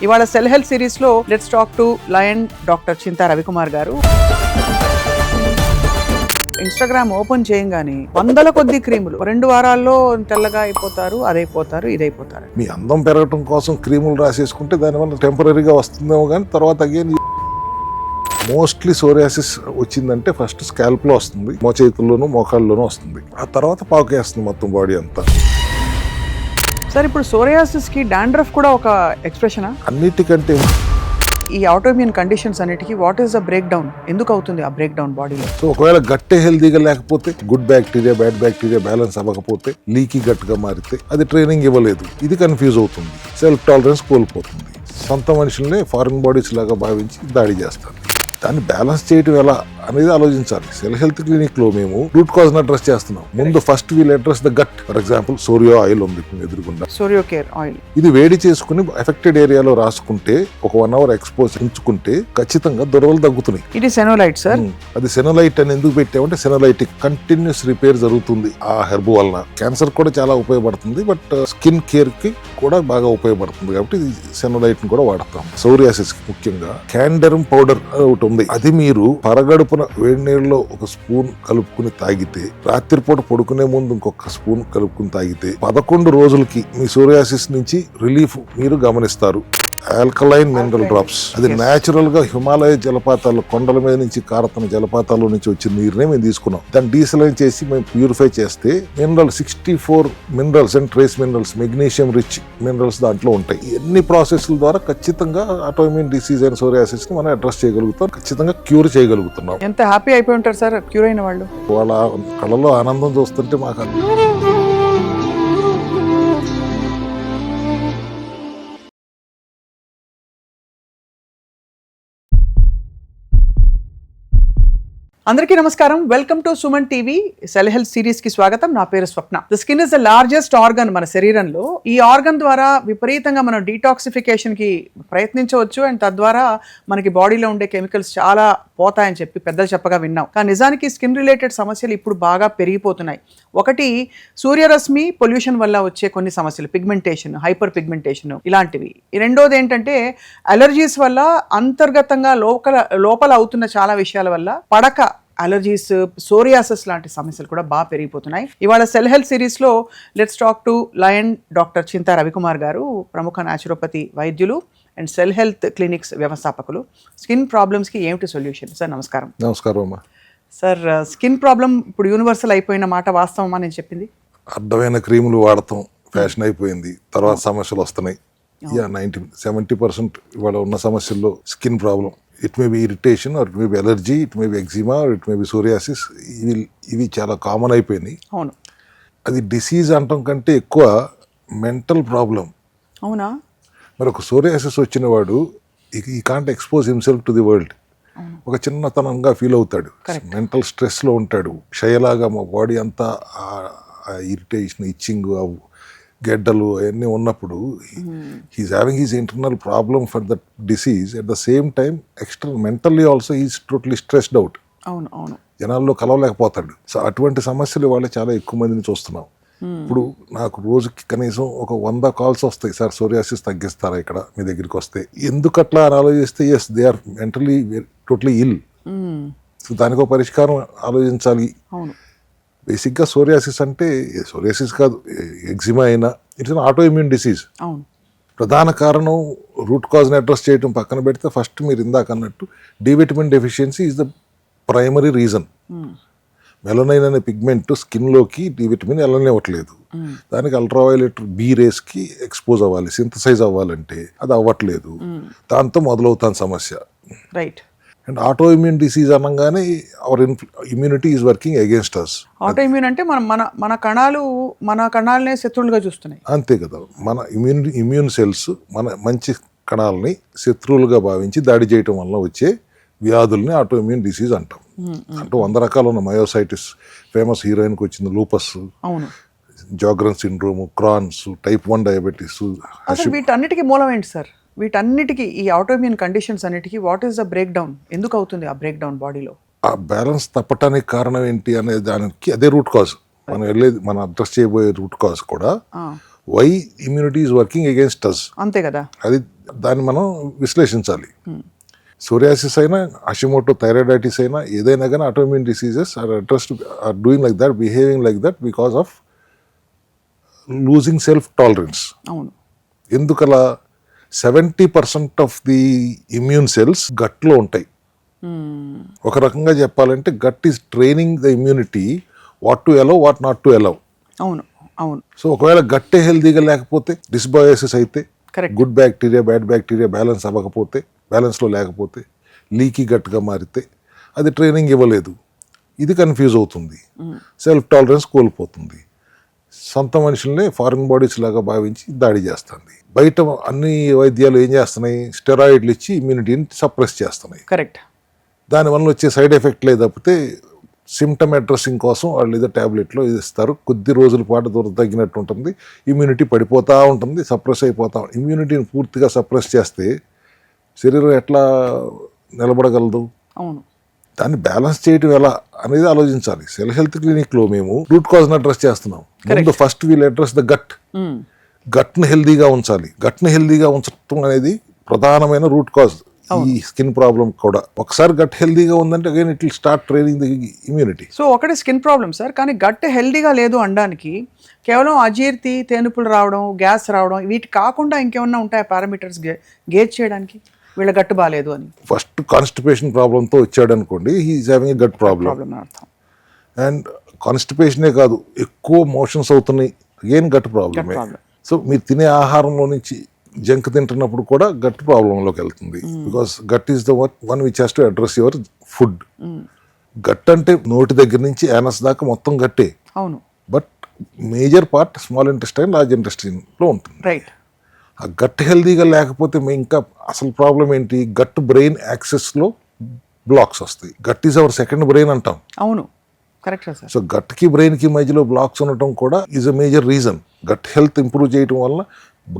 ఇవాళ cell health series లో let's talk to lion doctor Chinta Ravikumar garu. Instagram open చేయంగానే వందల కొద్ది క్రీములు 2 వారాల్లో తెల్లగా అయిపోతారు, అదైపోతారు, ఇదైపోతారు. మీ అందం పెరగటం కోసం క్రీములు రాసేసుకుంటే దానివల్ల టెంపరీగా వస్తుందేమో కానీ తర్వాత అగైన్ మోస్ట్లీ సోరియాసిస్ వచ్చిందంటే ఫస్ట్ స్కాల్ప్ లో వస్తుంది, మోచేతుల్లోనూ మోకాళ్ళలోనూ వస్తుంది, ఆ తర్వాత పాకేస్తుంది మొత్తం బాడీ అంతా. సార్, ఇప్పుడు సోరియాసిస్ కి డాండ్రఫ్ కూడా ఒక ఎక్స్ప్రెషనా? అన్నిటికంటే ఈ ఆటోఇమ్యూన్ కండిషన్స్ అన్నిటికీ what is the break down? ఎందుకు అవుతుంది ఆ బ్రేక్ డౌన్ బాడీలో? సో ఒకవేళ గట్టే హెల్దీగా లేకపోతే, good bacteria bad bacteria balance అవ్వకపోతే, లీకీ గట్గా మారితే అది ట్రైనింగ్ ఇవ్వలేదు, ఇది కన్ఫ్యూజ్ అవుతుంది, సెల్ఫ్ టాలరెన్స్ కోల్పోతుంది, సొంత మనుషుల్ని ఫారిన్ బాడీస్ లాగా భావించి దాడి చేస్తారు. దాన్ని బ్యాలెన్స్ చేయటం ఎలా అనేది ఆలోచించాలి. సెల్ హెల్త్ క్లినిక్ లో మేము రూట్ కాజ్ అడ్రస్ చేస్తున్నాం. ముందు first we'll address the gut. For example Psorio oil ఉంది ఎదురుగుండా, సోరియో కేర్ ఆయిల్. ఇది వేడి చేసుకుని ఎఫెక్టెడ్ ఏరియాలో రాసుకుంటే ఒక 1 hour ఎక్స్పోజ్ ఉంచుకుంటే ఖచ్చితంగా దురదలు తగ్గుతున్నాయి. ఇది సెనోలైట్ సార్. అది సెనోలైట్ అని ఎందుకు పెట్టామంటే సెనోలైటిక్ కంటిన్యూస్ రిపేర్ జరుగుతుంది ఆ హెర్బ్ వలన. క్యాన్సర్ కూడా చాలా ఉపయోగపడుతుంది, బట్ స్కిన్ కేర్ కి కూడా బాగా ఉపయోగపడుతుంది కాబట్టి సెనోలైట్ ని కూడా వాడతాం. సోరియాసిస్ కి ముఖ్యంగా క్యాండరమ్ పౌడర్ ఒకటి ఉంది. అది మీరు పరగడుపున వేడి నీళ్ళలో 1 స్పూన్ కలుపుకుని తాగితే, రాత్రిపూట పడుకునే ముందు ఇంకొక స్పూన్ కలుపుకుని తాగితే 11 రోజులకి మీ సోరియాసిస్ నుంచి రిలీఫ్ మీరు గమనిస్తారు. ఆల్కలైన్ మినరల్ డ్రాప్స్, అది న్యాచురల్ గా హిమాలయ జలపాతాలు, కొండల మీద నుంచి కారుతున్న జలపాతాల నుంచి వచ్చిన నీరునే మేము తీసుకున్నాం. దాన్ని డీసలైన్ చేసి మేము ప్యూరిఫై చేస్తే mineral 64 minerals and trace minerals, magnesium rich minerals దాంట్లో ఉంటాయి. ఎన్ని ప్రాసెస్ల ద్వారా ఖచ్చితంగా ఆటోఇమ్యూన్ డిసీజ్ అయిన సోరియాసిస్ ని మనం అడ్రస్ చేయగలుగుతాం, ఖచ్చితంగా క్యూర్ చేయగలుగుతున్నాం. ఎంత హ్యాపీ అయిపోయి ఉంటారు సార్ క్యూర్ అయిన వాళ్ళు. వాళ్ళ కళ్ళలో ఆనందం చూస్తుంటే మాకు అందరికీ నమస్కారం. Welcome to Suman TV cell health series కి స్వాగతం. నా పేరు Swapna. The skin is the largest organ మన శరీరంలో. ఈ ఆర్గన్ ద్వారా విపరీతంగా మనం డీటాక్సిఫికేషన్ కి ప్రయత్నించవచ్చు అండ్ తద్వారా మనకి బాడీలో ఉండే కెమికల్స్ చాలా పోతాయని చెప్పి పెద్దలు చెప్పగా విన్నాం. కానీ నిజానికి స్కిన్ రిలేటెడ్ సమస్యలు ఇప్పుడు బాగా పెరిగిపోతున్నాయి. ఒకటి సూర్యరశ్మి పొల్యూషన్ వల్ల వచ్చే కొన్ని సమస్యలు, పిగ్మెంటేషన్, హైపర్ పిగ్మెంటేషన్ ఇలాంటివి. రెండోది ఏంటంటే అలర్జీస్ వల్ల అంతర్గతంగా లోపల అవుతున్న చాలా విషయాల వల్ల పడక అలర్జీస్, సోరియాసిస్ లాంటి సమస్యలు కూడా బాగా పెరిగిపోతున్నాయి. ఇవాళ సెల్ హెల్త్ సిరీస్ లో let's talk to lion doctor Chinta Ravikumar garu, ప్రముఖ న్యాచురోపతి వైద్యులు అండ్ సెల్ హెల్త్ క్లినిక్స్ వ్యవస్థాపకులు. స్కిన్ ప్రాబ్లమ్స్ కి ఏమిటి సొల్యూషన్? సార్ నమస్కారం. నమస్కారం అమ్మా. సార్, స్కిన్ ప్రాబ్లం ఇప్పుడు యూనివర్సల్ అయిపోయిన మాట వాస్తవమా నేను చెప్పింది? అడ్డమైన క్రీములు వాడతాం ఫ్యాషన్ అయిపోయింది, తర్వాత సమస్యలు వస్తున్నాయి. 70% ఇవాళ ఉన్న సమస్యల్లో skin problem. It may be irritation, or it may be allergy, it may be eczema, or it may be psoriasis. ఇవి చాలా కామన్ అయిపోయినాయి. అవును. అది డిసీజ్ అంటాం కంటే ఎక్కువ మెంటల్ ప్రాబ్లం. అవునా? మరి ఒక సోరియాసిస్ వచ్చిన వాడు ఈ can't expose himself to the world. ఒక చిన్నతనంగా ఫీల్ అవుతాడు, మెంటల్ స్ట్రెస్లో ఉంటాడు, క్షయలాగా మా బాడీ అంతా ఇరిటేషన్, ఇచ్చింగ్, గెడ్డలు అవన్నీ ఉన్నప్పుడు he's having he's internal problem for that disease. At the same time external mentally also he's totally stressed out. అవును అవును. జనాల్లో కలవలేకపోతాడు. సో అటువంటి సమస్యలు వాళ్ళ చాలా ఎక్కువ మందిని చూస్తున్నాం. ఇప్పుడు నాకు రోజుకి కనీసం ఒక 100 calls వస్తాయి, సార్ సోరియాసిస్ తగ్గిస్తారా ఇక్కడ మీ దగ్గరికి వస్తే. ఎందుకు అట్లా అని ఆలోచిస్తే yes, they are mentally totally ill. So దానికి ఒక పరిష్కారం ఆలోచించాలి. అవును. బేసిక్గా సోరియాసిస్ అంటే సోరియాసిస్ కాదు, ఎగ్జిమా అయినా ఇట్స్ అన్ ఆటోఇమ్యూన్ డిసీజ్. అవును. ప్రధాన కారణం రూట్ కాజ్ని అడ్రస్ చేయడం పక్కన పెడితే, ఫస్ట్ మీరు ఇందాక అన్నట్టు D vitamin deficiency is the primary reason. Melanin అనే పిగ్మెంట్ స్కిన్లోకి డి విటమిన్ వెళ్ళనివ్వట్లేదు. దానికి అల్ట్రావైలెట్ బి రేస్కి ఎక్స్పోజ్ అవ్వాలి, సింథసైజ్ అవ్వాలంటే అది అవ్వట్లేదు. దాంతో మొదలవుతాను సమస్య. రైట్. అండ్ ఆటోఇమ్యూన్ డిసీజ్ అనగానే our immunity is working against us. Autoimmune అంటే మన కణాలనే శత్రువులుగా చూస్తున్నాయి. అంతే కదా. మన ఇమ్యూన్ సెల్స్ మన మంచి కణాలని శత్రువులుగా భావించి దాడి చేయటం వల్ల వచ్చే వ్యాధుల్ని ఆటోఇమ్యూన్ డిసీజ్ అంటాం. అంటే 100 రకాలు ఉన్న మయోసైటిస్, ఫేమస్ హీరోయిన్కి వచ్చింది lupus, Sjogren syndrome, Crohn's, type 1 diabetes. వీటన్నిటికీ మూలం ఏంటి సార్? వీటన్నిటికీ, ఈ ఆటోఇమ్యూన్ కండిషన్స్ అన్నిటికీ what is the break down? ఎందుకు అవుతుంది ఆ బ్రేక్ డౌన్ బాడీలో? ఆ బ్యాలెన్స్ తప్పటానికి కారణం ఏంటి అనే దానికి అదే రూట్ కాజ్. మనం అడ్రస్ చేయబోయే రూట్ కాజ్ కూడా why immunity is working against us. అంతే కదా. అది దాన్ని మనం విశ్లేషించాలి. సోరియాసిస్ అయినా, హషిమోటో థైరాయిడైటిస్ అయినా, ఏదైనా కానీ autoimmune diseases are addressed are doing like that, behaving like that because of losing self tolerance. అవును. ఎందుకలా? 70% ఆఫ్ ది ఇమ్యూన్ సెల్స్ గట్లో ఉంటాయి. ఒక రకంగా చెప్పాలంటే gut is training the immunity what to allow, what not to allow. అవును, అవును. So ఒకవేళ గట్టే హెల్తీగా లేకపోతే, డిస్బయోసిస్ అయితే, correct. Good bacteria bad bacteria balance అవ్వకపోతే, బ్యాలెన్స్లో లేకపోతే, లీకీ గట్గా మారితే అది ట్రైనింగ్ ఇవ్వలేదు, ఇది కన్ఫ్యూజ్ అవుతుంది, సెల్ఫ్ టాలరెన్స్ కోల్పోతుంది, సొంత మనుషుల్ని ఫారిన్ బాడీస్ లాగా భావించి దాడి చేస్తుంది. బయట అన్ని వైద్యాలు ఏం చేస్తున్నాయి? స్టెరాయిడ్లు ఇచ్చి ఇమ్యూనిటీని సప్రెస్ చేస్తున్నాయి. కరెక్ట్. దానివల్ల వచ్చే సైడ్ ఎఫెక్ట్ లేదు తప్పితే సిమ్టమ్ అడ్రస్సింగ్ కోసం వాళ్ళు ఏదో ట్యాబ్లెట్లో ఇస్తారు, కొద్ది రోజుల పాటు దూరం తగ్గినట్టు ఉంటుంది, ఇమ్యూనిటీ పడిపోతూ ఉంటుంది, సప్రెస్ అయిపోతా ఉంటుంది. ఇమ్యూనిటీని పూర్తిగా సప్రెస్ చేస్తే శరీరం ఎట్లా నిలబడగలదు? అవును. దాన్ని బ్యాలెన్స్ చేయడం ఎలా అనేది ఆలోచించాలి. సెల్ హెల్త్ క్లినిక్లో మేము రూట్ కాజ్ని అడ్రస్ చేస్తున్నాం. ముందు first we'll address the gut. గట్ని హెల్దీగా ఉంచాలి. గట్ని హెల్దీగా ఉంచడం అనేది ప్రధానమైన రూట్ కాజ్ ఈ స్కిన్ ప్రాబ్లం కూడా. ఒకసారి గట్ హెల్దీగా ఉందంటే again it will start training the immunity. So ఒకటి స్కిన్ ప్రాబ్లం సార్, కానీ గట్ హెల్దీగా లేదు అనడానికి కేవలం అజీర్తి, తేనుపులు రావడం, గ్యాస్ రావడం, వీటి కాకుండా ఇంకేమన్నా ఉంటాయా పారామీటర్స్ గేజ్ చేయడానికి వీళ్ళ గట్టు బాగాలేదు అని? ఫస్ట్ కాన్స్టిపేషన్ ప్రాబ్లంతో వచ్చాడు అనుకోండి, he is having a gut problem. And కాన్స్టిపేషనే కాదు, ఎక్కువ మోషన్స్ అవుతున్నాయి, అగైన్ గట్ ప్రాబ్లమే. సో మీరు తినే ఆహారంలో నుంచి జంక్ తింటున్నప్పుడు కూడా గట్ ప్రాబ్లంలోకి వెళ్తుంది. Because gut is the one which has to address your food. Gut అంటే నోటి దగ్గర నుంచి యానస్ దాకా మొత్తం గట్టే. అవును. But major part small intestine, large ఇంటెస్టైన్లో ఉంటుంది. రైట్. ఆ గట్ హెల్దీగా లేకపోతే ఇంకా అసలు ప్రాబ్లం ఏంటి? గట్ బ్రెయిన్ యాక్సెస్లో బ్లాక్స్ వస్తాయి. Gut is our second brain అంటాం. అవును, కరెక్ట్ సార్. సో గట్కి బ్రెయిన్కి మధ్యలో బ్లాక్స్ ఉండటం కూడా is a major reason. Gut health improve చేయడం వల్ల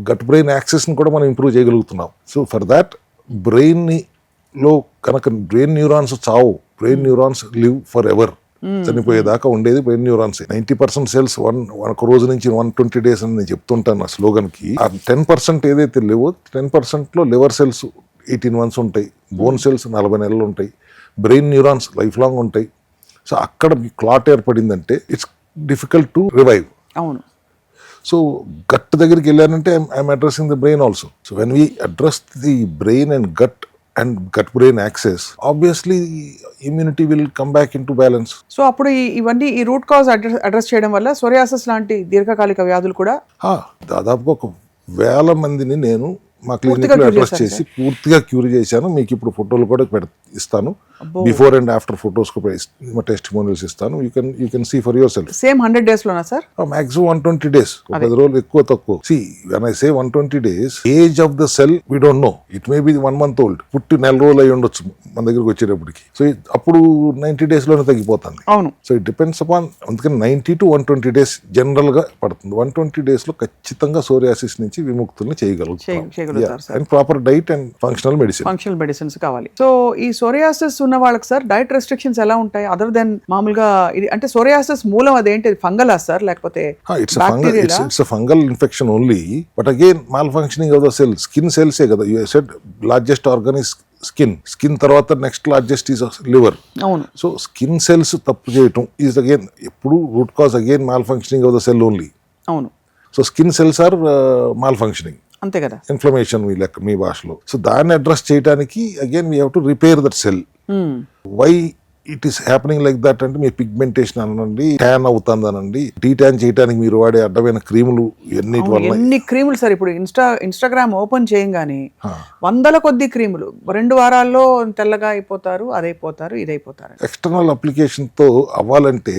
గట్ బ్రెయిన్ యాక్సెస్ని కూడా మనం ఇంప్రూవ్ చేయగలుగుతున్నాం. సో ఫర్ దాట్ బ్రెయిన్లో కనుక బ్రెయిన్ న్యూరాన్స్ చావు, brain neurons live forever, చనిపోయేదాకా ఉండేది బ్రెయిన్ న్యూరాన్స్. 90% సెల్స్ ఒక రోజు నుంచి 120 days అని నేను చెప్తుంటాను ఆ స్లోగన్కి. ఆ 10% ఏదైతే లేవో 10%లో లివర్ సెల్స్ 18 months ఉంటాయి, బోన్ సెల్స్ 40 నెలలు ఉంటాయి, బ్రెయిన్ న్యూరాన్స్ లైఫ్ లాంగ్ ఉంటాయి. సో అక్కడ క్లాట్ ఏర్పడిందంటే ఇట్స్ డిఫికల్ట్ టు రివైవ్. అవును. సో గట్ దగ్గరికి వెళ్ళానంటే I'm addressing the brain also. So when we address the brain and gut brain access, obviously immunity will come back into balance. So అప్పుడు ఇవన్నీ ఈ root cause address చేయడం వల్ల psoriasis లాంటి దీర్ఘకాలిక వ్యాధులు కూడా దాదాపుగా 1000 మందిని నేను మా క్లినిక్లో అడ్రస్ చేసి పూర్తిగా క్యూర్ చేశాను. మీకు ఇప్పుడు ఫోటోలు కూడా ఇస్తాను, before and after photos testimonials ఇస్తాను. You can see for yourself. Same 100 days లోనా సార్? మాక్సిమం 120 days, 10 రోజులు ఎక్కువ తక్కువ. See when I say 120 days, age of the cell we don't know, it may be 1 month old, పుట్టి 4 రోజులు అయి ఉండొచ్చు మన దగ్గరికి వచ్చేటప్పటికి. సో అప్పుడు 90 days లోనే తగ్గిపోతుంది. అవును. సో ఇట్ డిపెండ్స్ అపాన్, అందుకని 90 to 120 days జనరల్ గా పడుతుంది. 120 days లో ఖచ్చితంగా సోరియాసిస్ నుంచి విముక్తుల్ని చేయగలుగుతాం. And proper diet and functional medicines కావాలి. సో ఈ సోరియాసిస్ ఉన్న వాళ్ళకి సార్ డైట్ రెస్ట్రిక్షన్స్ ఎలా ఉంటాయి అదర్ దెన్ మామూలుగా? ఇది అంటే సోరియాసిస్ మూలం అదేంటి, ఫంగలా సార్ లేకపోతే it's fungal infection only, but again malfunctioning of the cell. Skin సెల్సే కదా, you said largest organ is skin తర్వాత నెక్స్ట్ లార్జెస్ట్ ఈజ్ లివర్. అవును. సో స్కిన్ సెల్స్ తప్పు చేయటం ఈజ్ అగైన్ ఎప్పుడు root cause again malfunctioning of the cell only. అవును. So skin cells are malfunctioning, అంతే కదా, ఇన్ఫ్లమేషన్ మీ భాషలో. సో దాన్ని అడ్రస్ చేయడానికి again we have to repair that cell. Why it is happening like that అంటే మీ pigmentation అనండి, ట్యాన్ అవుతుంది అనండి, డీటాన్ చేయడానికి మీరు వాడే అడ్డమైన క్రీములు ఎన్ని క్రీములు సార్. ఇప్పుడు ఇన్స్టాగ్రామ్ ఓపెన్ చేయగానే 100 కొద్ది క్రీములు, 2 వారాల్లో తెల్లగా అయిపోతారు, అదైపోతారు, ఇదైపోతారు. ఎక్స్టర్నల్ అప్లికేషన్ తో అవ్వాలంటే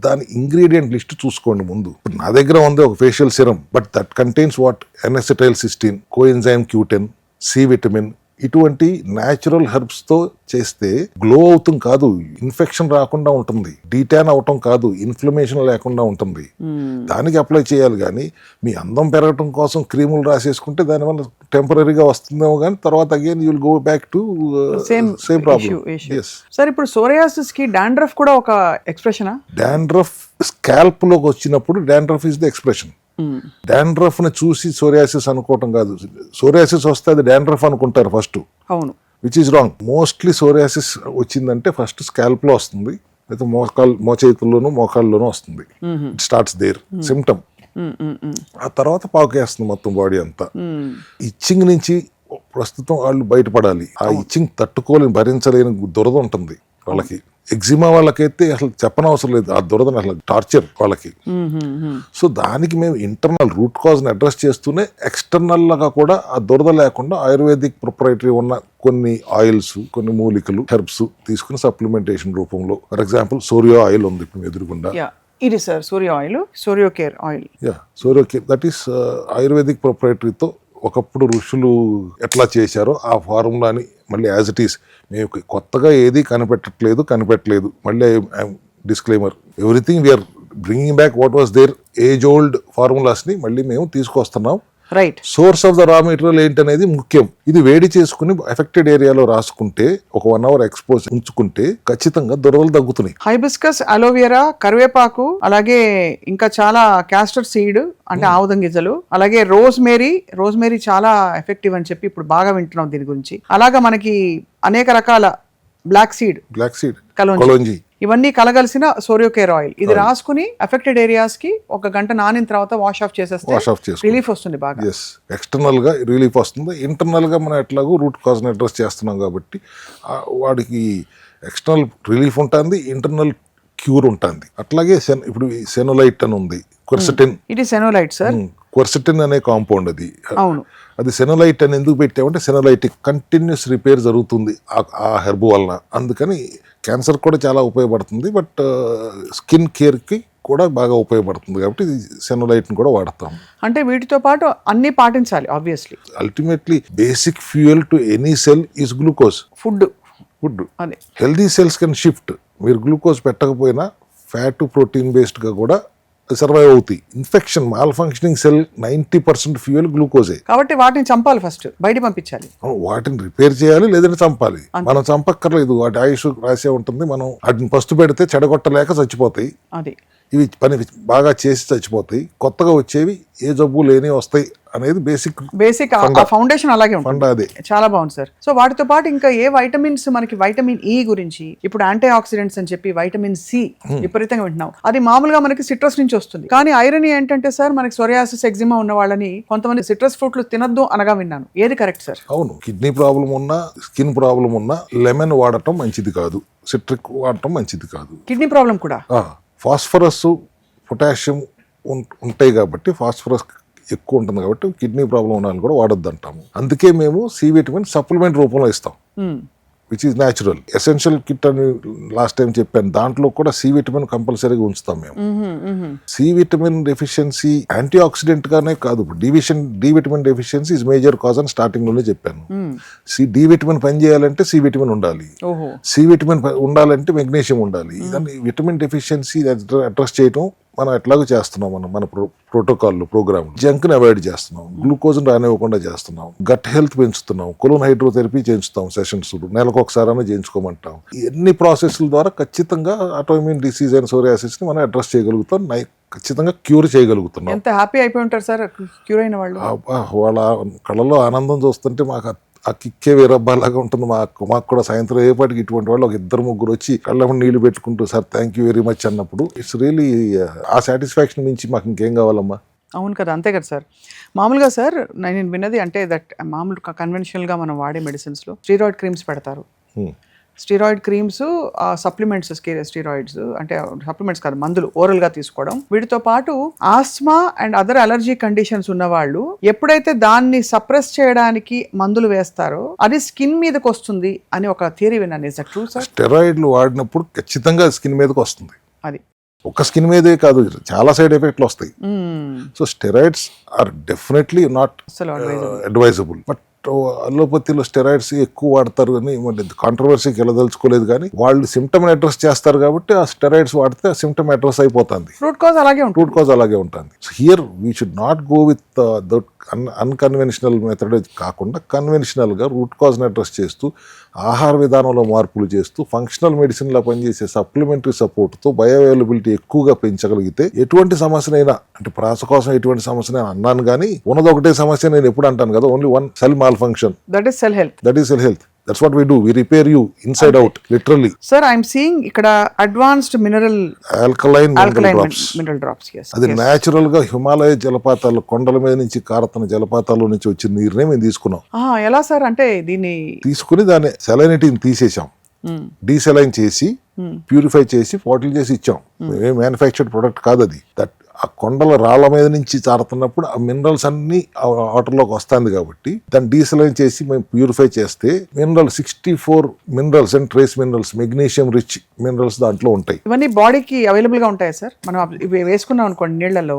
దాని ఇంగ్రీడియంట్ లిస్ట్ చూసుకోండి ముందు. నా దగ్గర ఉంది ఒక facial serum, but that contains what N-acetylcysteine, coenzyme Q10, C vitamin, ఇటువంటి న్యాచురల్ హెర్బ్స్ తో చేస్తే గ్లో అవుతుంది కాదు, ఇన్ఫెక్షన్ రాకుండా ఉంటుంది, డీటాన్ అవటం కాదు, ఇన్ఫ్లమేషన్ లేకుండా ఉంటుంది. దానికి అప్లై చేయాలి. కానీ మీ అందం పెరగటం కోసం క్రీములు రాసేసుకుంటే దానివల్ల టెంపరీగా వస్తుందేమో, కానీ తర్వాత again you will go back to same problem. Sir ఇప్పుడు సోరియాసిస్ కి డాండ్రఫ్ కూడా ఒక ఎక్స్ప్రెషనా? డాండ్రఫ్ స్కాల్ప్ లోకి వచ్చినప్పుడు dandruff is the expression. Dandruff ని చూసి సోరియాసిస్ అనుకోవటం కాదు. సోరియాసిస్ వస్తే అది డాండ్రఫ్ అనుకుంటారు ఫస్ట్, అవును. Which is wrong. Mostly psoriasis వచ్చిందంటే ఫస్ట్ స్కాల్ప్ లో వస్తుంది, అయితే మోచేతుల్లోనూ మోకాల్లోనూ వస్తుంది. It starts there symptom. ఆ తర్వాత పాకేస్తుంది మొత్తం బాడీ అంతా. ఇచ్చింగ్ నుంచి ప్రస్తుతం వాళ్ళు బయటపడాలి. ఆ ఇచ్చింగ్ తట్టుకోలేని, భరించలేని దురద ఉంటుంది వాళ్ళకి. ఎగ్జిమా వాళ్ళకైతే అసలు చెప్పనవసరం లేదు, ఆ దురదని అసలు టార్చర్ వాళ్ళకి. సో దానికి మేము ఇంటర్నల్ రూట్ కాజ్ ని అడ్రస్ చేస్తూనే ఎక్స్టర్నల్ గా కూడా ఆ దురద లేకుండా ఆయుర్వేదిక్ ప్రొప్రైటరీ ఉన్న కొన్ని ఆయిల్స్, కొన్ని మూలికలు, హెర్బ్స్ తీసుకుని సప్లిమెంటేషన్ రూపంలో, ఫర్ ఎగ్జాంపుల్ సోరియో ఆయిల్ ఉంది ఇప్పుడు ఎదురుగుండా. ఇది sir Surya oil, Psorio care oil. Psorio care that is ayurvedic ప్రొప్రైటరీతో ఒకప్పుడు ఋషులు ఎట్లా చేశారో ఆ ఫార్ములాని మళ్ళీ యాజ్ ఇట్ ఈస్, మేము కొత్తగా ఏది కనిపెట్టలేదు. మళ్ళీ disclaimer, everything we are bringing back what was there age old formulas ని మళ్ళీ మేము తీసుకొస్తున్నాం. Right. Source of the raw material ఏంటనేది ముఖ్యం. ఇది వేడి చేసుకుని ఎఫెక్టెడ్ ఏరియాలో రాసుకుంటే, ఒక 1 hour ఎక్స్పోజ్ ఉంచుకుంటే ఖచ్చితంగా దురదలు తగ్గుతున్నాయి. హైబిస్కస్, అలోవెరా, కరివేపాకు, అలాగే ఇంకా చాలా క్యాస్టర్ సీడ్ అంటే ఆముదం గింజలు, అలాగే రోజ్మేరీ చాలా ఎఫెక్టివ్ అని చెప్పి ఇప్పుడు బాగా వింటున్నాం దీని గురించి. అలాగా మనకి అనేక రకాల బ్లాక్ సీడ్, కలోంజీ, ఇవన్నీ కలగలిసిన సోరియో కేర్ ఆయిల్. ఇది రాసుకుని అఫెక్టెడ్ ఏరియాస్ కి 1 గంట నానిన తర్వాత వాష్ ఆఫ్ చేసేస్తే రిలీఫ్ వస్తుంది బాగా. ఎక్స్టర్నల్ గా రిలీఫ్ వస్తుంది. ఇంటర్నల్ గా మనం ఎట్లాగో రూట్ కాజ్ ని అడ్రస్ చేస్తున్నాం కాబట్టి వాడికి ఎక్స్టర్నల్ రిలీఫ్ ఉంటుంది, ఇంటర్నల్ క్యూర్ ఉంటుంది. అట్లాగే ఇప్పుడు సెనోలైట్ అని ఉంది, క్వెర్సెటిన్. ఇది సెనోలైట్ సార్, క్వెర్సెటిన్ అనే కాంపౌండ్ అది. అవును. అది సెనోలైట్ అని ఎందుకు పెట్టామంటే సెనోలైటిక్ కంటిన్యూస్ రిపేర్ జరుగుతుంది ఆ హెర్బ్ వలన. అందుకని క్యాన్సర్ కూడా చాలా ఉపయోగపడుతుంది, బట్ స్కిన్ కేర్ కి కూడా బాగా ఉపయోగపడుతుంది కాబట్టి సెనోలైట్ ని కూడా వాడతాం. అంటే వీటితో పాటు అన్ని పాటించాలి obviously. Ultimately basic fuel to any cell is glucose. Food అదే. Healthy cells can shift. మీరు గ్లూకోజ్ పెట్టకపోయినా ఫ్యాట్, ప్రోటీన్ బేస్డ్ గా కూడా సర్వైవ్ అవుతాయి. Infection, malfunctioning cell 90% fuel గ్లూకోజే. కాబట్టి వాటిని చంపాలి, ఫస్ట్ బయట పంపించాలి. వాటిని రిపేర్ చేయాలి, లేదంటే చంపాలి. మనం చంపక్కర్లేదు, వాటి ఆయుష్ రాసే ఉంటుంది. మనం వాటిని ఫస్ట్ పెడితే చెడగొట్టలేక చచ్చిపోతాయి. అది ఇవి పని బాగా చేసి చచ్చిపోతాయి. కొత్తగా వచ్చేవి ఏ జబ్బు లేని వస్తాయి అనేది బేసిక్ ఫౌండేషన్ అలాగే ఉంటుంది. అదే చాలా బాగుంది సార్. సో వాటితో పాటు ఇంకా ఏ వైటమిన్స్, మనకి వైటమిన్ ఈ గురించి ఇప్పుడు యాంటీ ఆక్సిడెంట్స్ అని చెప్పి వైటమిన్ సి విపరీతంగా వింటున్నాం. అది మామూలుగా మనకి సిట్రస్ నుంచి వస్తుంది. కానీ ఐరన్ ఏంటంటే సార్, మనకి సోరియాసిస్, ఎగ్జిమా ఉన్న వాళ్ళని కొంతమంది సిట్రస్ ఫ్రూట్లు తినద్దు అనగా విన్నాను. ఏది కరెక్ట్ సార్? అవును, కిడ్నీ ప్రాబ్లం ఉన్నా, స్కిన్ ప్రాబ్లం ఉన్నా లెమన్ వాడటం మంచిది కాదు, సిట్రిక్ వాడటం మంచిది కాదు. కిడ్నీ ప్రాబ్లం కూడా ఫాస్ఫరస్, పొటాషియం ఉంటాయి కాబట్టి, ఫాస్ఫరస్ ఎక్కువ ఉంటుంది కాబట్టి కిడ్నీ ప్రాబ్లం ఉన్న కూడా వాడొద్దు అంటాము. అందుకే మేము సి విటమిన్ సప్లిమెంట్ రూపంలో ఇస్తాం, which is natural. Essential kit అని లాస్ట్ టైం చెప్పాను, దాంట్లో కూడా సి విటమిన్ కంపల్సరీగా ఉంచుతాం మేము. C vitamin deficiency anti oxidant గానే కాదు, D vitamin deficiency is major cause అని స్టార్టింగ్ లోనే చెప్పాను. డి విటమిన్ పని చేయాలంటే సి విటమిన్ ఉండాలి, సి విటమిన్ ఉండాలంటే మెగ్నీషియం ఉండాలి. ఇదని విటమిన్ డెఫిషియన్సీ అడ్రస్ చేయడం మనం ఎట్లాగో చేస్తున్నాం. మన ప్రోటోకాల్ ప్రోగ్రామ్ జంక్ ని అవాయిడ్ చేస్తున్నాం, గ్లూకోజ్ రానివ్వకుండా చేస్తున్నాం, గట్ హెల్త్ పెంచుతున్నాం, కొలోన్ హైడ్రోథెరపీ చేయించుతాం, సెషన్స్ నెలకు ఒకసారి చేయించుకోమంటాం. ఎన్ని ప్రాసెస్ల ద్వారా ఖచ్చితంగా ఆటోఇమ్యూన్ డిసీజ్ అయిన సోరియాసిస్ ని మనం అడ్రస్ చేయగలుగుతాం, ఖచ్చితంగా క్యూర్ చేయగలుగుతున్నాం. ఎంత హ్యాపీ అయిపోయి ఉంటారు సార్ క్యూర్ అయిన వాళ్ళు. వాళ్ళ కళ్ళలో ఆనందం చూస్తుంటే మాకు ఆ కిక్కే వేరబ్బాలాగా ఉంటుంది. మాకు కూడా సాయంత్రం ఏపాటికి ఇటువంటి వాళ్ళు 2-3 వచ్చి కళ్ళ నీళ్లు పెట్టుకుంటూ sir thank you very much అన్నప్పుడు ఇట్స్ రియలీ ఆ సాటిస్ఫాక్షన్ నుంచి మాకు ఇంకేం కావాలమ్మా. అవును కదా, అంతే కదా సార్. మామూలుగా సార్ నేను విన్నది అంటే దట్ మామూలు కన్వెన్షనల్గా మనం వాడే మెడిసిన్స్లో స్టీరాయిడ్ క్రీమ్స్ పెడతారు. స్టీరాయిడ్ క్రీమ్స్, సప్లిమెంట్స్, స్టీరాయిడ్స్ అంటే సప్లిమెంట్స్ కాదు, మందులు ఓరల్గా తీసుకోవడం. వీటితో పాటు asthma and other allergy conditions ఉన్న వాళ్ళు ఎప్పుడైతే దాన్ని సప్రెస్ చేయడానికి మందులు వేస్తారో అది స్కిన్ మీదకి వస్తుంది అని ఒక థియరీ విన్నాను. Is that true sir? స్టెరాయిడ్లు వాడినప్పుడు ఖచ్చితంగా స్కిన్ మీదకి వస్తుంది. అది ఒక్క స్కిన్ మీదే కాదు, చాలా సైడ్ ఎఫెక్ట్లు వస్తాయి. So steroids are definitely not advisable, but అలోపతిలో స్టెరాయిడ్స్ ఎక్కువ వాడతారు అని కాంట్రవర్సీకి వెళ్ళదలుచుకోలేదు, కానీ వాళ్ళు సిమ్టమ్ అడ్రస్ చేస్తారు కాబట్టి ఆ స్టెరాయిడ్స్ వాడితే ఆ సిమ్టమ్ అడ్రస్ అయిపోతుంది. రూట్ కాజ్ అలాగే ఉంటుంది. రూట్ కాజ్ అలాగే ఉంటుంది. So here we should not go with that unconventional method కాకుండా కన్వెన్షనల్గా రూట్ కాజ్ని అడ్రస్ చేస్తూ, ఆహార విధానంలో మార్పులు చేస్తూ, ఫంక్షనల్ మెడిసిన్లో పనిచేసే సప్లిమెంటరీ సపోర్ట్తో బయో అవైలబిలిటీ ఎక్కువగా పెంచగలిగితే ఎటువంటి సమస్యనైనా, అంటే ప్రాస కోసం ఎటువంటి సమస్యనైనా అన్నాను, కానీ ఉన్నది ఒకటే సమస్య నేను ఎప్పుడు అంటాను కదా, only one cell mall function, that is cell health. That is cell health. That's what we do. We repair you inside out, literally. Sir, I'm seeing ఇక్కడ advanced alkaline drops. Mineral drops. yes. అది natural గా హిమాలయ జలపాతాలు, కొండల మీద నుంచి కారుతున్న జలపాతాల నుంచి వచ్చిన నీరునే మేము తీసుకున్నాం. ఎలా సార్? అంటే దీన్ని తీసుకుని దాన్ని సెలైనిటీని తీసేసాం, డీసెలైన్ చేసి ప్యూరిఫై చేసి బాటిల్ చేసి ఇచ్చాం. మ్యానుఫ్యాక్చర్డ్ ప్రొడక్ట్ కాదు అది. దట్ ఆ కొండల రాళ్ల మీద నుంచి చారుతున్నప్పుడు ఆ మినరల్స్ అన్ని ఆ వాటర్లోకి వస్తుంది కాబట్టి దాన్ని డీసలైన్ చేసి మేము ప్యూరిఫై చేస్తే 64 minerals and trace minerals, magnesium rich minerals దాంట్లో ఉంటాయి. ఇవన్నీ బాడీకి అవైలబుల్ గా ఉంటాయి సార్? మనం ఇవి వేసుకున్నాం అనుకోండి నీళ్లలో,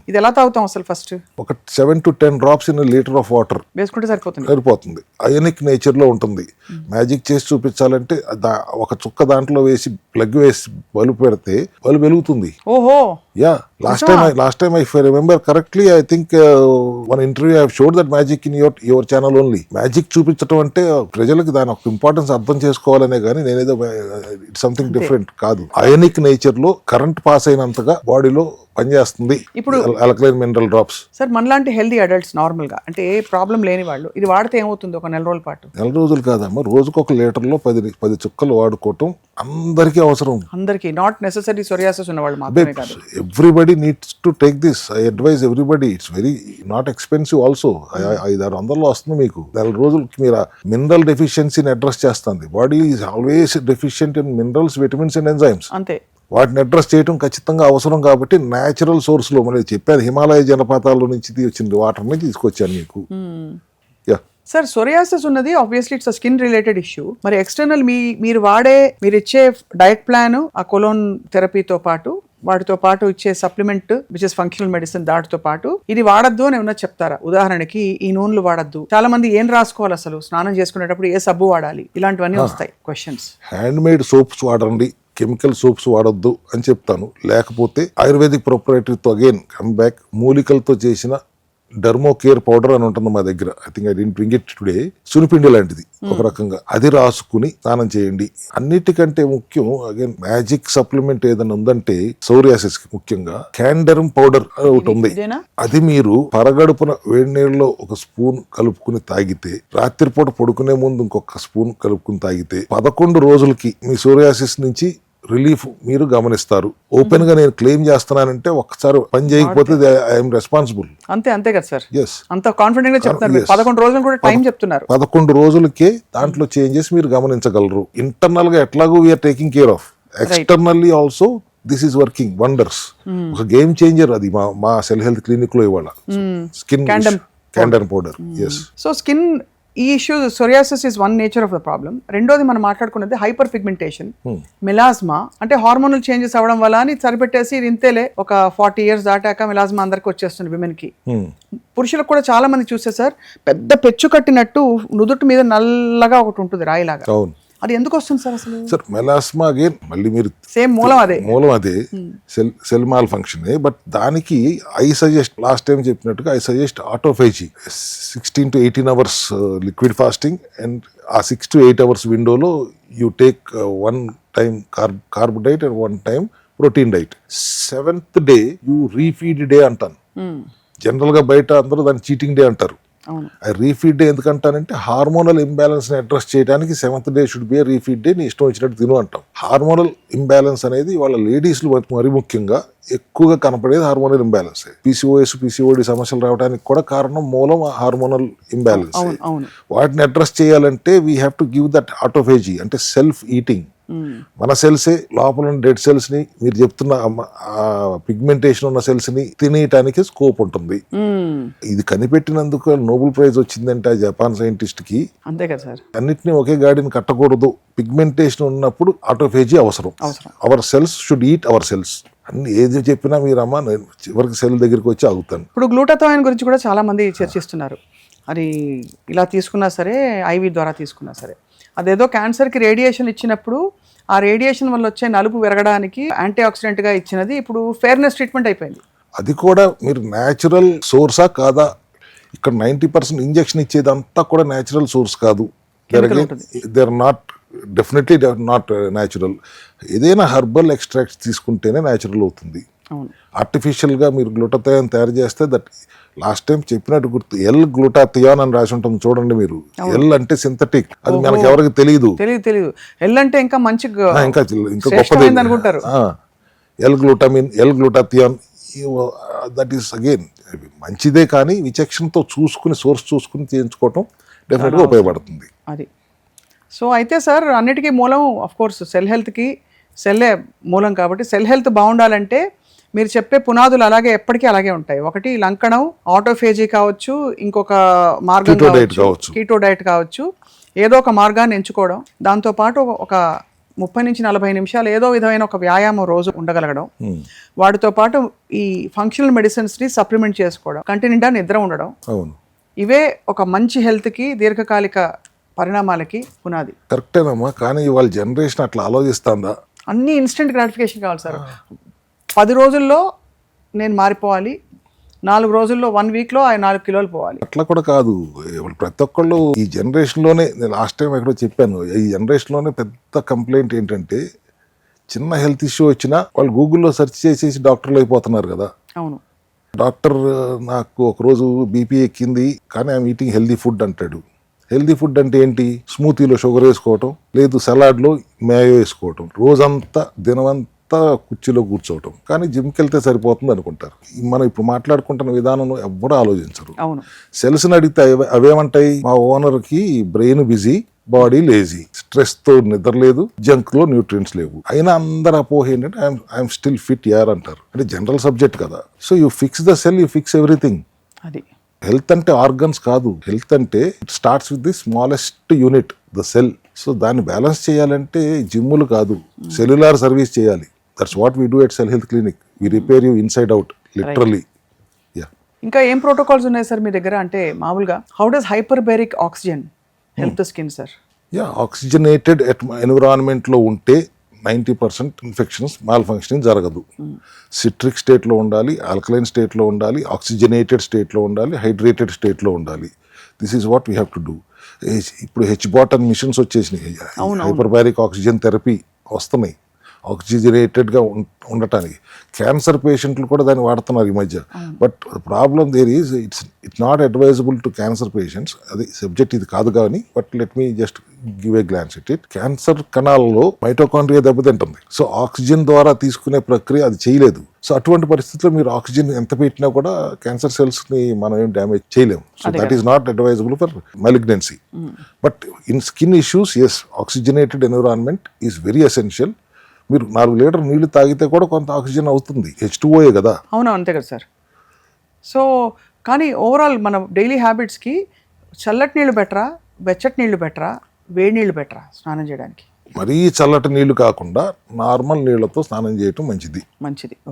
ఇది ఎలా తాగుతాం అసలు? ఫస్ట్ ఒక 7 to 10 drops in litre of water వేసుకుంటే సరిపోతుంది. అయనిక్ నేచర్ లో ఉంటుంది. మ్యాజిక్ చేసి చూపించాలంటే ఒక చుక్క దాంట్లో వేసి ప్లగ్ వేసి బల్బు పెడితే బల్బు వెలుగుతుంది. ఓహో, yeah. Last time, if I remember correctly, I think one interview I have showed that magic in your channel only. Magic చూపించడం అంటే ప్రజలకు దాని ఒక ఇంపార్టెన్స్ అర్థం చేసుకోవాలనే కానీ నేనేదో ఇట్స్ సంథింగ్ డిఫరెంట్ కాదు. అయనిక్ నేచర్ లో కరెంట్ పాస్ అయినంతగా బాడీలో పనిచేస్తుంది ఇప్పుడు ఆల్కలైన్ మినరల్ డ్రాప్స్. సార్, మనలాంటి హెల్దీ అడల్ట్స్ నార్మల్ గా, అంటే ఏ ప్రాబ్లం లేని వాళ్ళు ఇది వాడితే ఏమవుతుంది ఒక నెల రోజుల పాటు? నెల రోజులు కాదమ్మా, రోజుకు 1 లీటర్లో 10 చుక్కలు వాడుకోవటం అందరికీ అవసరం. అందరికీ, నాట్ నెసెసరీ సోరియాసిస్ ఉన్న వాళ్ళు మాత్రమే కాదు. Everybody needs to take this. I advise everybody. It's very not expensive also. 500-600 వస్తుంది మీకు. నెల రోజులకి మీరు మినరల్ డెఫిషియన్సీని అడ్రస్ చేస్తుంది. Body is always deficient in minerals, vitamins and enzymes. అంతే. వాటిని అడ్రస్ చేయడం ఖచ్చితంగా అవసరం కాబట్టి న్యాచురల్ సోర్స్ లో మనం చెప్పాను, హిమాలయ జలపాతాల నుంచి వచ్చిన వాటర్ని తీసుకొచ్చాను మీకు. సార్, సోరియాసిస్ ఉన్నది obviously it's skin related issue. మరి ఎక్స్టర్నల్ మీరు ఇచ్చే డయట్ ప్లాన్, ఆ కొలోన్ థెరపీతో పాటు వాటితో పాటు ఇచ్చే supplement which is functional medicine, దాటితో పాటు ఇది వాడద్దు అని ఏమన్నా చెప్తారా? ఉదాహరణకి ఈ నూనెలు వాడద్దు, చాలా మంది ఏం రాసుకోవాలి అసలు, స్నానం చేసుకునేటప్పుడు ఏ సబ్బు వాడాలి, ఇలాంటివన్నీ వస్తాయి క్వశ్చన్స్. హ్యాండ్ మేడ్ సోప్స్ వాడండి, కెమికల్ సోప్స్ వాడొద్దు అని చెప్తాను. లేకపోతే ఆయుర్వేదిక్ ప్రొపరేటరీతో అగైన్ కమ్ బ్యాక్, మూలికలతో చేసిన డర్మో కేర్ పౌడర్ అని ఉంటుంది మా దగ్గర. I think I didn't bring it today. సునిపిండి లాంటిది ఒక రకంగా, అది రాసుకుని స్నానం చేయండి. అన్నిటికంటే ముఖ్యం అగైన్ మ్యాజిక్ సప్లిమెంట్ ఏదైనా ఉందంటే సోరియాసిస్ కి ముఖ్యంగా క్యాండరమ్ పౌడర్ ఒకటి ఉంది. అది మీరు పరగడుపున వేడి నీళ్ళలో 1 స్పూన్ కలుపుకుని తాగితే, రాత్రిపూట పడుకునే ముందు ఇంకొక స్పూన్ కలుపుకుని తాగితే 11 రోజులకి మీ సోరియాసిస్ నుంచి రిలీఫ్ మీరు గమనిస్తారు. ఓపెన్ గా నేను క్లెయిమ్ చేస్తున్నానంటే ఒక్కసారి పని చేయకపోతే ఐఎమ్ రెస్పాన్సిబుల్. అంతే కదా సార్? yes, అంత కాన్ఫిడెంట్ గా చెప్తున్నారు. 11 రోజులు కూడా టైం చెప్తున్నారు. 11 రోజులకే దాంట్లో చేంజెస్ మీరు గమనించగలరు. ఇంటర్నల్ గా ఎట్లాగో we are taking care of, externally also this is working wonders. ఒక గేమ్ చేంజర్ అది మా సెల్ హెల్త్ క్లినిక్ లో ఇవాళ skin candour powder. So skin ఈ issue psoriasis is one nature of the problem. రెండోది మనం మాట్లాడుకున్నది హైపర్ పిగ్మెంటేషన్, మెలాస్మా. అంటే హార్మోనల్ చేంజెస్ అవ్వడం వల్ల అని సరిపెట్టేసి ఇది ఇంతేలే, ఒక 40 years దాటాక మెలాస్మా అందరికి వచ్చేస్తుంది విమెన్ కి. పురుషులకు కూడా చాలా మంది చూస్తే సార్, పెద్ద పెచ్చు కట్టినట్టు నుదుటి మీద నల్లగా ఒకటి ఉంటుంది రాయిలాగా. అది ఎందుకు వస్తుంది సార్ అసలు? సార్, మెలాస్మా అగైన్ మళ్ళీ మీరు సేమ్ మూలం అదే సెల్ మాల్ ఫంక్షన్. బట్ దానికి ఐ సజెస్ట్, లాస్ట్ టైం చెప్పినట్టుగా I suggest autophagy, 16 to 18 hours liquid fasting, and ఆ 6 to 8 hours విండోలో you take 1 time carb diet and 1 time protein diet. 7th day you refeed day అంటాను. General గా బయట అందరూ దాన్ని cheating day అంటారు. Refeed day ఎందుకంటానంటే హార్మోనల్ ఇంబ్యాలెన్స్ ని అడ్రస్ చేయడానికి 7th day should be refeed day. నీ ఇష్టం వచ్చినట్టు తిను అంటాం. హార్మోనల్ ఇంబ్యాలెన్స్ అనేది వాళ్ళ లేడీస్ మరి ముఖ్యంగా ఎక్కువగా కనపడేది హార్మోనల్ ఇంబ్యాలెన్స్. పిసిఓడి సమస్యలు రావడానికి కూడా కారణం మూలం హార్మోనల్ ఇంబ్యాలెన్స్. వాటిని అడ్రస్ చేయాలంటే we have to give that autophagy, అంటే సెల్ఫ్ ఈటింగ్. మన సెల్సే లోపల డెడ్ సెల్స్ ని, మీరు చెప్తున్న పిగ్మెంటేషన్ ఉన్న సెల్స్ ని తినేయటానికి స్కోప్ ఉంటుంది. ఇది కనిపెట్టినందుకు నోబెల్ ప్రైజ్ వచ్చిందంటే ఆ జపాన్ సైంటిస్ట్ కి. అంతే కదా సార్? అన్నిటిని ఒకే గాడిని కట్టకూడదు. పిగ్మెంటేషన్ ఉన్నప్పుడు ఆటోఫేజీ అవసరం. Our cells should eat our cells. అన్ని ఏది చెప్పినా మీరమ్మా నేను చివరికి సెల్ దగ్గరికి వచ్చి ఆగుతాను. ఇప్పుడు గ్లూటాథయోన్ గురించి కూడా చాలా మంది చర్చిస్తున్నారు. అది ఇలా తీసుకున్నా సరే, ఐవి ద్వారా తీసుకున్నా సరే, అదేదో క్యాన్సర్కి రేడియేషన్ ఇచ్చినప్పుడు ఆ రేడియేషన్ వల్ల వచ్చే నలుపు విరగడానికి యాంటీ ఆక్సిడెంట్గా ఇచ్చినది ఇప్పుడు ఫెయిర్నెస్ ట్రీట్మెంట్ అయిపోయింది. అది కూడా మీరు న్యాచురల్ సోర్సా కాదా? ఇక్కడ 90% ఇంజెక్షన్ ఇచ్చేదంతా కూడా న్యాచురల్ సోర్స్ కాదు. They are not, definitely they are not natural. ఏదైనా హెర్బల్ ఎక్స్ట్రాక్ట్స్ తీసుకుంటేనే న్యాచురల్ అవుతుంది. ఆర్టిఫిషియల్గా మీరు గ్లూటాథియాన్ తయారు చేస్తే దట్ లాస్ట్ టైం చెప్పినట్టు గుర్తు, ఎల్ గ్లూటాథియాన్ అని రాసి ఉంటుంది చూడండి మీరు. ఎల్ అంటే సింథటిక్, అది మనకి ఎవరికి తెలియదు. ఎల్ అంటే ఇంకా మంచి ఇంకా గొప్పది అనుకుంటారు. L glutamine, L గ్లూటాథియాన్, that is again మంచిదే, కానీ విచక్షణతో చూసుకుని సోర్స్ చూసుకుని చేయించుకోవటం డెఫినెట్గా ఉపయోగపడుతుంది. అది సో అయితే సార్, అన్నిటికీ మూలం ఆఫ్ కోర్స్ సెల్ హెల్త్కి సెల్లే మూలం. కాబట్టి సెల్ హెల్త్ బాగుండాలంటే మీరు చెప్పే పునాదులు అలాగే ఎప్పటికీ అలాగే ఉంటాయి. ఒకటి లంకణం, ఆటోఫేజీ కావచ్చు, ఇంకొక మార్గం కావచ్చు, కీటో డైట్ కావచ్చు, ఏదో ఒక మార్గాన్ని ఎంచుకోవడం, దాంతోపాటు ఒక 30 నుంచి 40 నిమిషాలు ఏదో విధమైన ఒక వ్యాయామం రోజు ఉండగలగడం, వాటితో పాటు ఈ ఫంక్షనల్ మెడిసిన్స్ని సప్లిమెంట్ చేసుకోవడం, కంటి నిండా నిద్ర ఉండడం, ఇవే ఒక మంచి హెల్త్కి దీర్ఘకాలిక పరిణామాలకి పునాది. కరెక్టేనమ్మా, కానీ ఇవాళ జనరేషన్ అట్లా ఆలోచిస్తుందా? అన్ని ఇన్స్టెంట్ గ్రాటిఫికేషన్ కావాలి సార్. 10 రోజుల్లో నేను మారిపోవాలి, 4 రోజుల్లో 1 వీక్లో 4 కిలోలు పోవాలి. అట్లా కూడా కాదు. ప్రతి ఒక్కళ్ళు ఈ జనరేషన్లోనే, నేను లాస్ట్ టైం ఎక్కడో చెప్పాను, ఈ జనరేషన్లోనే పెద్ద కంప్లైంట్ ఏంటంటే చిన్న హెల్త్ ఇష్యూ వచ్చినా వాళ్ళు గూగుల్లో సెర్చ్ చేసేసి డాక్టర్లు అయిపోతున్నారు కదా. అవును, డాక్టర్ నాకు ఒకరోజు బీపీ ఎక్కింది కానీ ఐఎమ్ ఈటింగ్ హెల్దీ ఫుడ్ అంటాడు. హెల్దీ ఫుడ్ అంటే ఏంటి? స్మూతీలో షుగర్ వేసుకోవటం, లేదు సలాడ్లో మేయో వేసుకోవటం, రోజంతా దినమంతా కుర్చీలో కూర్చోవటం, కానీ జిమ్కి వెళ్తే సరిపోతుంది అనుకుంటారు. మనం ఇప్పుడు మాట్లాడుకుంటున్న విధానం ఎవ్వరూ ఆలోచించరు. సెల్స్ని అడిగితే అవేమంటాయి? మా ఓనర్కి బ్రెయిన్ బిజీ, బాడీ లేజీ, స్ట్రెస్తో నిద్ర లేదు, జంక్లో న్యూట్రియంట్స్ లేవు. అయినా అందరు అపోహ ఏంటంటే ఐఎమ్ స్టిల్ ఫిట్ యార్ అంటారు. అంటే జనరల్ సబ్జెక్ట్ కదా. So you fix the cell, you fix everything. అది హెల్త్ అంటే ఆర్గన్స్ కాదు. హెల్త్ అంటే it starts with the smallest unit, the cell. So దాన్ని బ్యాలెన్స్ చేయాలంటే జిమ్ములు కాదు, సెల్యులార్ సర్వీస్ చేయాలి. That's what we do at cell health clinic. We repair you inside out, literally. ఇంకా ఏం ప్రోటోకాల్స్ ఉన్నాయి సార్ మీ దగ్గర? అంటే మామూలుగా how does hyperbaric oxygen health skin sir? Oxygenated ఎన్విరాన్మెంట్లో ఉంటే 90% ఇన్ఫెక్షన్స్, మాల్ ఫంక్షనింగ్ జరగదు. సిట్రిక్ స్టేట్లో ఉండాలి, ఆల్కలైన్ స్టేట్లో ఉండాలి, ఆక్సిజనేటెడ్ స్టేట్లో ఉండాలి, హైడ్రేటెడ్ స్టేట్లో ఉండాలి. This is what we have to do. ఇప్పుడు హెచ్బాటన్ మిషన్స్ వచ్చేసినాయి, హైపర్బారిక్ ఆక్సిజన్ థెరపీ వస్తున్నాయి ఆక్సిజనేటెడ్గా ఉండటానికి. క్యాన్సర్ పేషెంట్లు కూడా దాన్ని వాడుతున్నారు ఈ మధ్య. But problem there is it's not advisable to cancer patients. అది సబ్జెక్ట్ ఇది కాదు కానీ, but let me just give a glance at it. Cancer కణాల్లో మైటోకాండ్రియా దెబ్బతింటుంది. సో ఆక్సిజన్ ద్వారా తీసుకునే ప్రక్రియ అది చేయలేదు. సో అటువంటి పరిస్థితుల్లో మీరు ఆక్సిజన్ ఎంత పెట్టినా కూడా క్యాన్సర్ సెల్స్ని మనం ఏం డ్యామేజ్ చేయలేము. So that is not advisable for malignancy. But in skin issues, yes, oxygenated environment is very essential. మీరు 4 లీటర్ నీళ్లు తాగితే కూడా కొంత ఆక్సిజన్ అవుతుంది, H2O కదా. అవును, అంతే కదా సార్. సో కానీ ఓవరాల్ మన డైలీ హ్యాబిట్స్కి చల్లటి నీళ్ళు బెటరా, వెచ్చటి నీళ్ళు బెటరా, వేడి నీళ్ళు బెటరా స్నానం చేయడానికి? మరీ చల్లటి నీళ్లు కాకుండా నార్మల్ నీళ్లతో స్నానం చేయటం మంచిది.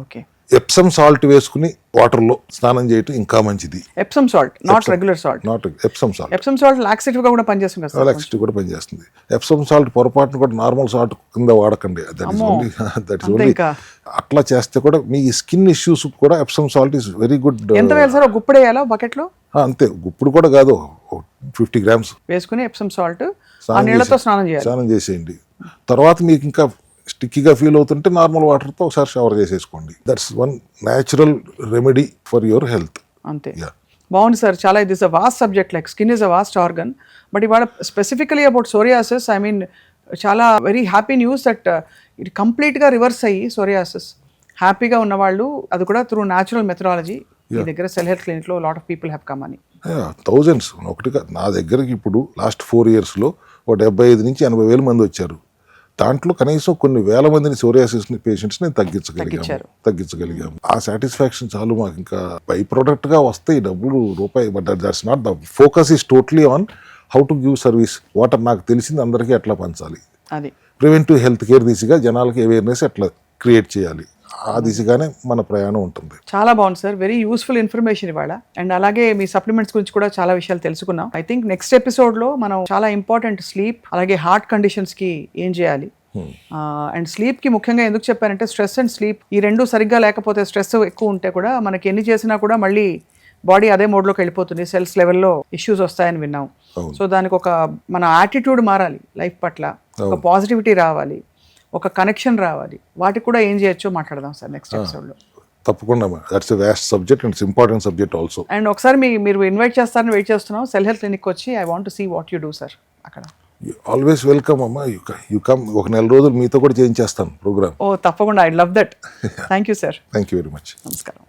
ఓకే. ఎప్సమ్ సాల్ట్ వేసుకుని వాటర్లో స్నానం చేయటం ఇంకా మంచిది. Epsom salt, not regular salt. Not Epsom salt. Epsom salt laxative గా కూడా పనిచేస్తుంది కదా? లాక్సేటివ్ కూడా పనిచేస్తుంది. ఎప్సమ్ సాల్ట్ పొరపాటును కూడా నార్మల్ సాల్ట్ కింద వాడకండి. దట్ ఈస్ ఓన్లీ అట్లా చేస్తే కూడా మీ స్కిన్ ఇష్యూస్ కూడా Epsom salt is very good. ఎంత వేయాలి సార్? గుప్పుడు వేయాలా బకెట్ లో? అంతే, గుప్పుడు కూడా కాదు, 50 grams వేసుకుని ఎప్సమ్ సాల్ట్ ఆ నీళ్ళతో స్నానం చేసేయండి. తర్వాత మీకు ఇంకా స్టిక్కీగా ఫీల్ అవుతుంటే నార్మల్ వాటర్తో ఒకసారి షవర్ చేసేసుకోండి. That's one natural remedy for your health. అంతే. బాగుంది సార్, చాలా. ఇది is a vast subject, like skin is a vast organ. But ఇవాళ specifically about psoriasis, I mean చాలా వెరీ హ్యాపీ న్యూస్ దట్ ఇది కంప్లీట్గా రివర్స్ అయ్యి సోరియాసిస్ హ్యాపీగా ఉన్నవాళ్ళు, అది కూడా త్రూ న్యాచురల్ మెథడాలజీ. మీ దగ్గర సెల్ హెల్త్ క్లినిక్లో lot of people have come అని. థౌజండ్స్. ఒకటిగా నా దగ్గరకి ఇప్పుడు లాస్ట్ 4 yearsలో 75 నుంచి 80 వేల మంది వచ్చారు. దాంట్లో కనీసం కొన్ని వేల మందిని సోరియాసిస్ పేషెంట్స్ ని తగ్గించగలిగాము. ఆ సాటిస్ఫాక్షన్ చాలు మాకు. ఇంకా బై ప్రొడక్ట్ గా వస్తాయి డబ్బులు రూపాయి, but that's not the focus. Is totally on how to give service. Water నాకు తెలిసింది అందరికీ ఎట్లా పంచాలి, ప్రివెంటివ్ హెల్త్ కేర్ దిశగా జనాలకి అవేర్నెస్ ఎట్లా క్రియేట్ చేయాలి ఆ దిశగానే మన ప్రయాణం ఉంటుంది. చాలా బాగుంది సార్, వెరీ యూస్ఫుల్ ఇన్ఫర్మేషన్ ఇవాళ. అండ్ అలాగే మీ సప్లిమెంట్స్ గురించి కూడా చాలా విషయాలు తెలుసుకున్నాం. ఐ థింక్ నెక్స్ట్ ఎపిసోడ్ లో మనం చాలా ఇంపార్టెంట్ స్లీప్, అలాగే హార్ట్ కండిషన్స్ కి ఏం చేయాలి, అండ్ స్లీప్ కి ముఖ్యంగా ఎందుకు చెప్పారంటే స్ట్రెస్ అండ్ స్లీప్ ఈ రెండు సరిగ్గా లేకపోతే, స్ట్రెస్ ఎక్కువ ఉంటే కూడా మనకి ఎన్ని చేసినా కూడా మళ్ళీ బాడీ అదే మోడ్లోకి వెళ్ళిపోతుంది, సెల్స్ లెవెల్లో ఇష్యూస్ వస్తాయని విన్నాం. సో దానికి ఒక మన యాటిట్యూడ్ మారాలి, లైఫ్ పట్ల ఒక పాజిటివిటీ రావాలి, ఒక కనెక్షన్ రావాలి. వాటికి కూడా ఏం చేయొచ్చో మాట్లాడదాం సార్ నెక్స్ట్ ఎపిసోడ్లో. తప్పకుండా, that's a vast subject and it's important subject also. And ఒకసారి మీరు ఇన్వైట్ చేస్తారని వెయిట్ చేస్తున్నాం సెల్ హెల్త్ క్లినిక్ వచ్చి. I want to see what you do sir అక్కడ. ఆల్వేస్ వెల్కమ్ అమ్మా, యూ కమ్. ఒక నెల రోజులు మీతో కూడా చేయించేస్తాను ప్రోగ్రామ్. ఓ తప్పకుండా, I love that. Thank you sir. Thank you very much. నమస్కారం.